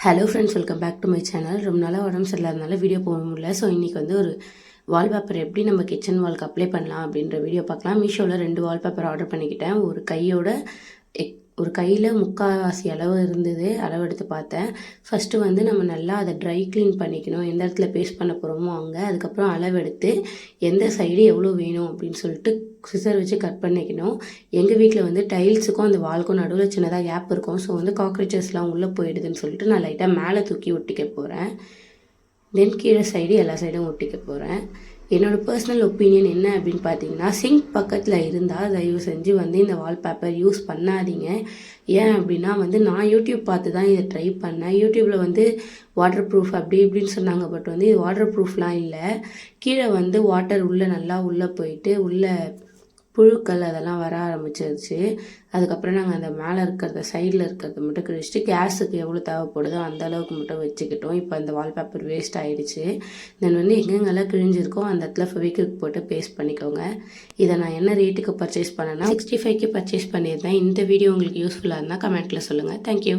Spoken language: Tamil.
Hello friends, welcome back to my channel. ரொம்ப நாளாக உடம்பு சரியில்லாதனால வீடியோ போக முடியல. ஸோ இன்றைக்கி வந்து ஒரு வால்பேப்பர் எப்படி நம்ம கிச்சன் வால்க்கு அப்ளை பண்ணலாம் அப்படின்ற வீடியோ பார்க்கலாம். மீஷோவில் 2 வால்பேப்பர் ஆர்டர் பண்ணிக்கிட்டேன். ஒரு கையில் முக்கால்வாசி அளவு இருந்தது, அளவு எடுத்து பார்த்தேன். ஃபஸ்ட்டு வந்து நம்ம நல்லா அதை ட்ரை க்ளீன் பண்ணிக்கணும், எந்த இடத்துல பேஸ்ட் பண்ண போகிறோமோ அங்கே. அதுக்கப்புறம் அளவெடுத்து எந்த சைடு எவ்வளோ வேணும் அப்படின்னு சொல்லிட்டு சிசர் வச்சு கட் பண்ணிக்கணும். எங்கள் வீட்டில் வந்து டைல்ஸுக்கும் அந்த வால்க்கும் நடுவில் சின்னதாக கேப் இருக்கும். ஸோ வந்து காக்ரோச்சஸ்லாம் உள்ளே போயிடுதுன்னு சொல்லிட்டு நான் லைட்டாக மேலே தூக்கி ஒட்டிக்க போகிறேன். தென் கீழே சைடு எல்லா சைடும் ஒட்டிக்க போகிறேன். என்னோடய பர்சனல் ஒப்பீனியன் என்ன அப்படின்னு பார்த்தீங்கன்னா, சிங்க் பக்கத்தில் இருந்தால் தயவு செஞ்சு வந்து இந்த வால்பேப்பர் யூஸ் பண்ணாதீங்க. ஏன் அப்படின்னா வந்து நான் யூடியூப் பார்த்து தான் இதை ட்ரை பண்ணேன். யூடியூப்பில் வந்து வாட்டர் ப்ரூஃப் அப்படி இப்படின்னு சொன்னாங்க. பட் வந்து இது வாட்டர் ப்ரூஃப்லாம் இல்லை. கீழே வந்து வாட்டர் நல்லா உள்ளே போயிட்டு உள்ளே புழுக்கள் அதெல்லாம் வர ஆரம்பிச்சிருச்சு. அதுக்கப்புறம் நாங்கள் அந்த மேலே இருக்கிறத சைடில் இருக்கிறத மட்டும் கிழிச்சிட்டு கேஸுக்கு எவ்வளோ தேவைப்படுதோ அந்த அளவுக்கு மட்டும் வச்சுக்கிட்டோம். இப்போ அந்த வால்பேப்பர் வேஸ்ட் ஆகிடுச்சு. தென் வந்து எங்கெங்கெல்லாம் கிழிஞ்சிருக்கோ அந்த இடத்துல ஃபெவிக்விக் போட்டு பேஸ்ட் பண்ணிக்கோங்க. இதை நான் என்ன ரேட்டுக்கு பர்ச்சேஸ் பண்ணேன்னா 65க்கு பர்ச்சேஸ் பண்ணியிருந்தேன். இந்த வீடியோ உங்களுக்கு யூஸ்ஃபுல்லாக இருந்தால் கமெண்ட்டில் சொல்லுங்கள். தேங்க்யூ.